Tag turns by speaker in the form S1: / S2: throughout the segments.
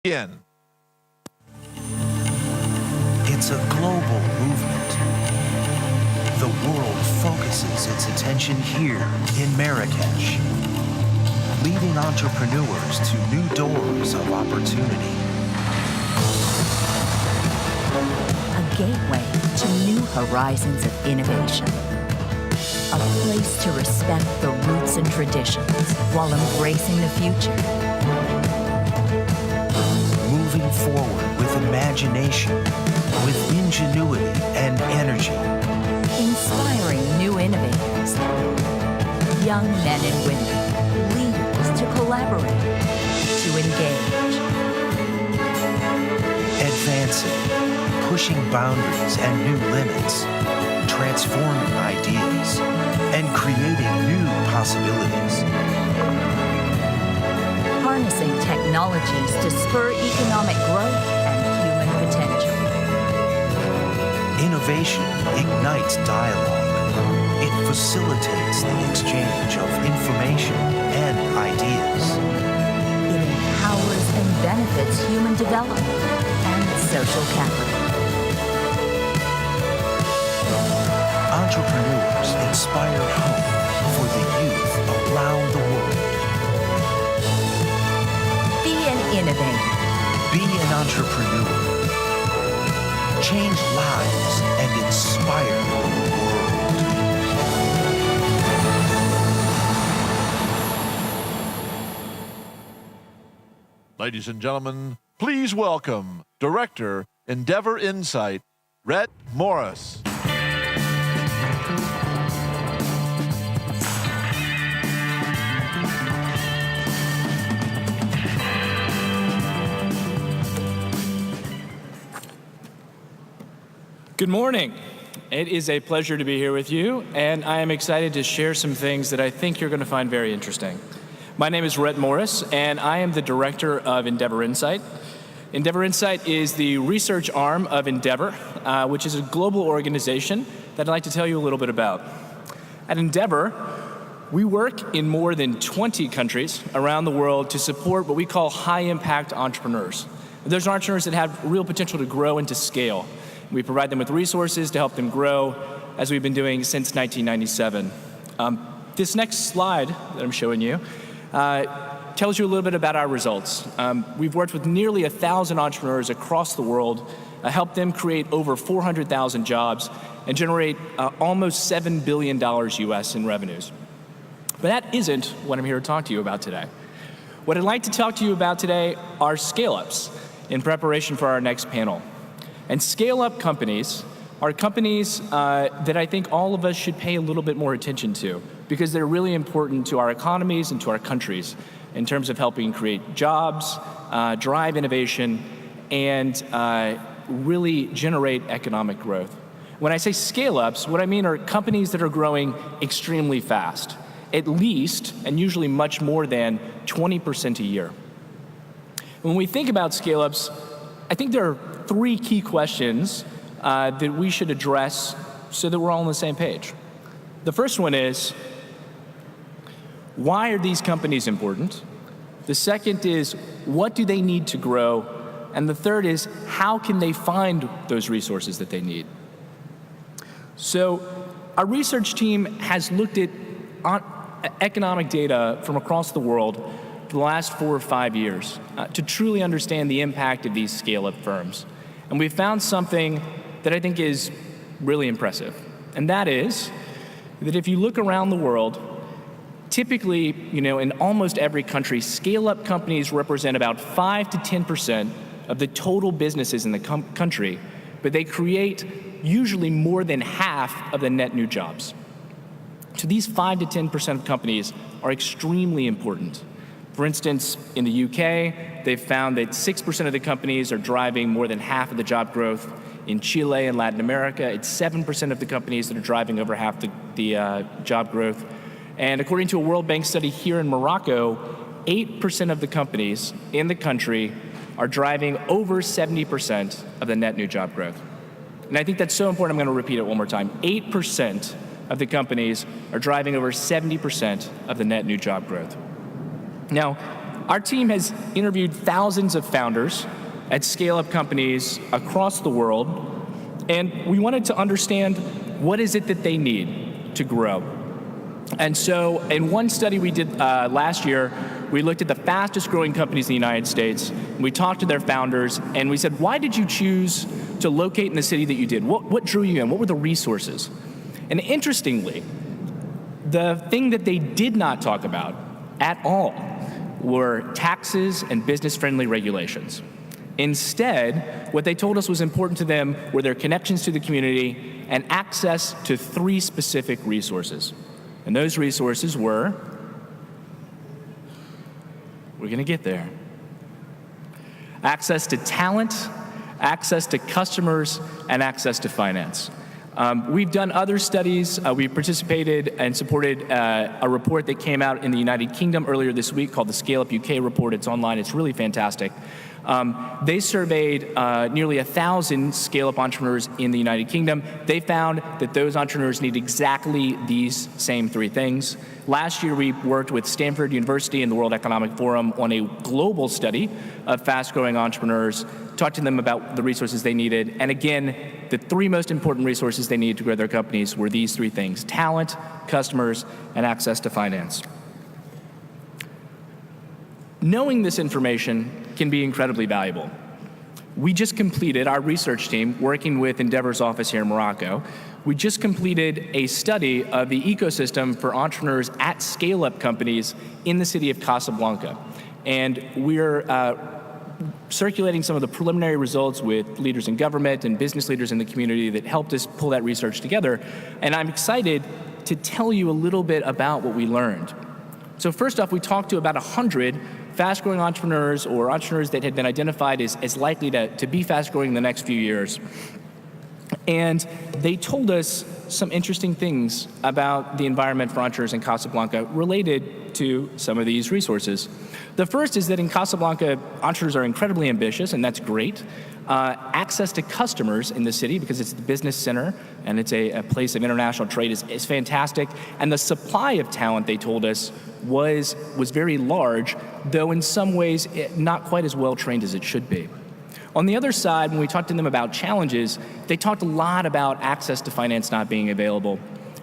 S1: Begin.
S2: It's a global movement. The world focuses its attention here in Marrakesh, leading entrepreneurs to new doors of opportunity.
S3: A gateway to new horizons of innovation. A place to respect the roots and traditions while embracing the future.
S2: Moving forward with imagination, with ingenuity and energy.
S3: Inspiring new innovators, young men and women, leaders to collaborate, to engage.
S2: Advancing, pushing boundaries and new limits, transforming ideas, and creating new possibilities.
S3: Harnessing technologies to spur economic growth and human potential.
S2: Innovation ignites dialogue. It facilitates the exchange of information and ideas.
S3: It empowers and benefits human development and social capital.
S2: Entrepreneurs inspire hope for the youth around the world.
S3: Be an innovator.
S2: Be an entrepreneur. Change lives and inspire the world.
S1: Ladies and gentlemen, please welcome Director, Endeavor Insight, Rhett Morris.
S4: Good morning. It is a pleasure to be here with you, and I am excited to share some things that I think you're going to find very interesting. My name is Rhett Morris, and I am the director of Endeavor Insight. Endeavor Insight is the research arm of Endeavor, which is a global organization that I'd like to tell you a little bit about. At Endeavor, we work in more than 20 countries around the world to support what we call high-impact entrepreneurs. Those are entrepreneurs that have real potential to grow and to scale. We provide them with resources to help them grow, as we've been doing since 1997. This next slide that I'm showing you tells you a little bit about our results. We've worked with nearly 1,000 entrepreneurs across the world, helped them create over 400,000 jobs, and generate almost $7 billion US in revenues. But that isn't what I'm here to talk to you about today. What I'd like to talk to you about today are scale-ups in preparation for our next panel. And scale-up companies are companies that I think all of us should pay a little bit more attention to because they're really important to our economies and to our countries in terms of helping create jobs, drive innovation, and really generate economic growth. When I say scale-ups, what I mean are companies that are growing extremely fast, at least, and usually much more than 20% a year. When we think about scale-ups, I think there are three key questions that we should address so that we're all on the same page. The first one is, why are these companies important? The second is, what do they need to grow? And the third is, how can they find those resources that they need? So our research team has looked at economic data from across the world for the last 4 or 5 years to truly understand the impact of these scale-up firms. And we've found something that I think is really impressive. And that is that if you look around the world, typically, in almost every country, scale-up companies represent about 5 to 10% of the total businesses in the country, but they create usually more than half of the net new jobs. So these 5 to 10% of companies are extremely important. For instance, in the UK, they've found that 6% of the companies are driving more than half of the job growth. In Chile and Latin America, it's 7% of the companies that are driving over half the job growth. And according to a World Bank study here in Morocco, 8% of the companies in the country are driving over 70% of the net new job growth. And I think that's so important, I'm going to repeat it one more time. 8% of the companies are driving over 70% of the net new job growth. Now, Our team has interviewed thousands of founders at scale-up companies across the world, and we wanted to understand what is it that they need to grow. And so in one study we did last year, we looked at the fastest growing companies in the United States. We talked to their founders, and we said, why did you choose to locate in the city that you did? What drew you in? What were the resources? And interestingly, the thing that they did not talk about at all were taxes and business-friendly regulations. Instead, what they told us was important to them were their connections to the community and access to 3 specific resources. And those resources were, we're going to get there, access to talent, access to customers, and access to finance. We've done other studies. We participated and supported a report that came out in the United Kingdom earlier this week called the Scale Up UK report. It's online. It's really fantastic. They surveyed nearly 1,000 scale-up entrepreneurs in the United Kingdom. They found that those entrepreneurs need exactly these same 3 things. Last year, we worked with Stanford University and the World Economic Forum on a global study of fast-growing entrepreneurs, talked to them about the resources they needed. And again, the 3 most important resources they needed to grow their companies were these 3 things: talent, customers, and access to finance. Knowing this information can be incredibly valuable. We just completed, our research team, working with Endeavor's office here in Morocco, we just completed a study of the ecosystem for entrepreneurs at scale-up companies in the city of Casablanca. And we're circulating some of the preliminary results with leaders in government and business leaders in the community that helped us pull that research together. And I'm excited to tell you a little bit about what we learned. So first off, we talked to about 100 fast-growing entrepreneurs or entrepreneurs that had been identified as likely to be fast-growing in the next few years. And they told us some interesting things about the environment for entrepreneurs in Casablanca related to some of these resources. The first is that in Casablanca, entrepreneurs are incredibly ambitious, and that's great. Access to customers in the city, because it's the business center and it's a place of international trade, is fantastic. And the supply of talent, they told us, was very large, though in some ways not quite as well trained as it should be. On the other side, when we talked to them about challenges, they talked a lot about access to finance not being available.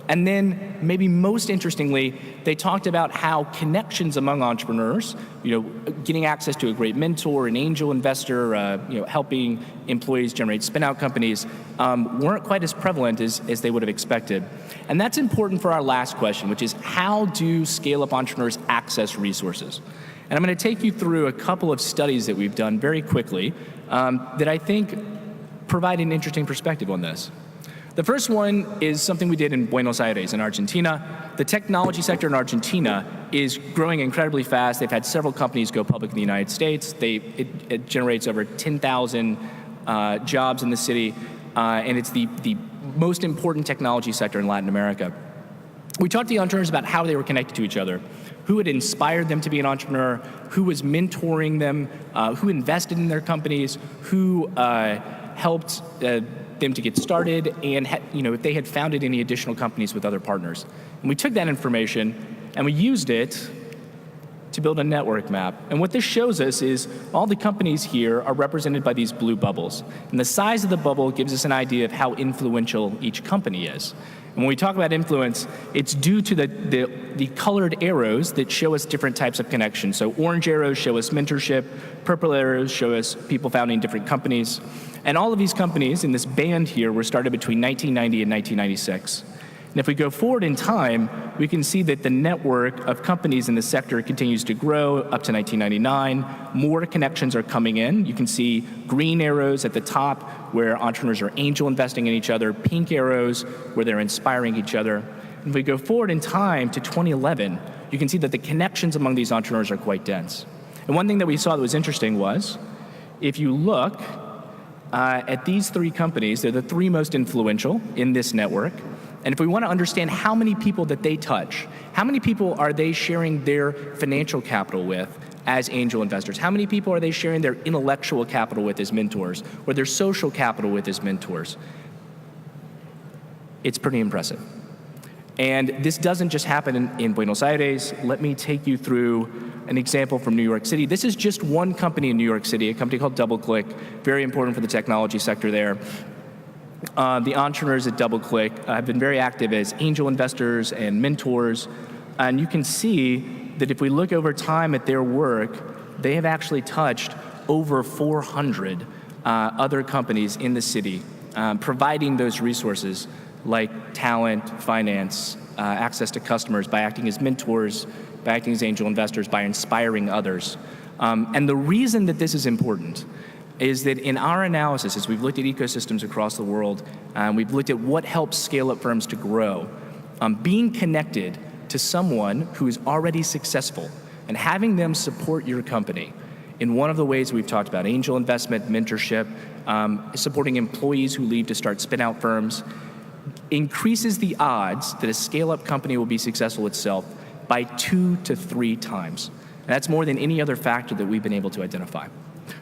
S4: And then, maybe most interestingly, they talked about how connections among entrepreneurs, getting access to a great mentor, an angel investor, helping employees generate spin-out companies, weren't quite as prevalent as they would have expected. And that's important for our last question, which is how do scale-up entrepreneurs access resources? And I'm going to take you through a couple of studies that we've done very quickly that I think provide an interesting perspective on this. The first one is something we did in Buenos Aires in Argentina. The technology sector in Argentina is growing incredibly fast. They've had several companies go public in the United States. It generates over 10,000 jobs in the city, and it's the most important technology sector in Latin America. We talked to the entrepreneurs about how they were connected to each other, who had inspired them to be an entrepreneur, who was mentoring them, who invested in their companies, who helped them to get started, and if they had founded any additional companies with other partners. And we took that information and we used it to build a network map. And what this shows us is all the companies here are represented by these blue bubbles. And the size of the bubble gives us an idea of how influential each company is. And when we talk about influence, it's due to the colored arrows that show us different types of connections. So orange arrows show us mentorship, purple arrows show us people founding different companies. And all of these companies in this band here were started between 1990 and 1996. And if we go forward in time, we can see that the network of companies in the sector continues to grow up to 1999. More connections are coming in. You can see green arrows at the top where entrepreneurs are angel investing in each other, pink arrows where they're inspiring each other. And if we go forward in time to 2011, you can see that the connections among these entrepreneurs are quite dense. And one thing that we saw that was interesting was, if you look at these 3 companies, they're the 3 most influential in this network. And if we want to understand how many people that they touch, how many people are they sharing their financial capital with as angel investors? How many people are they sharing their intellectual capital with as mentors, or their social capital with as mentors? It's pretty impressive. And this doesn't just happen in Buenos Aires. Let me take you through an example from New York City. This is just one company in New York City, a company called DoubleClick, very important for the technology sector there. The entrepreneurs at DoubleClick have been very active as angel investors and mentors. And you can see that if we look over time at their work, they have actually touched over 400 other companies in the city, providing those resources like talent, finance, access to customers by acting as mentors, by acting as angel investors, by inspiring others. And the reason that this is important is that in our analysis, as we've looked at ecosystems across the world, we've looked at what helps scale-up firms to grow, being connected to someone who is already successful and having them support your company in one of the ways we've talked about, angel investment, mentorship, supporting employees who leave to start spin-out firms, increases the odds that a scale-up company will be successful itself by 2 to 3 times. And that's more than any other factor that we've been able to identify.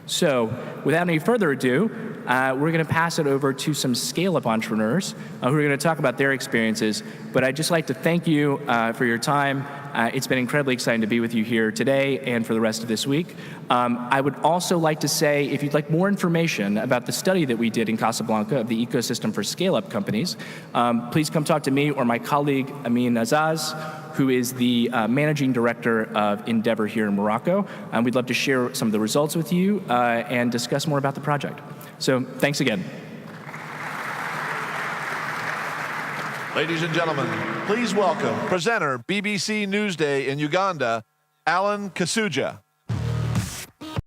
S4: So without any further ado, we're going to pass it over to some scale-up entrepreneurs who are going to talk about their experiences. But I'd just like to thank you for your time. It's been incredibly exciting to be with you here today and for the rest of this week. I would also like to say, if you'd like more information about the study that we did in Casablanca of the ecosystem for scale-up companies, please come talk to me or my colleague, Amin Azaz, who is the managing director of Endeavor here in Morocco. We'd love to share some of the results with you and discuss more about the project. So thanks again.
S1: Ladies and gentlemen, please welcome presenter BBC Newsday in Uganda, Alan Kasuja.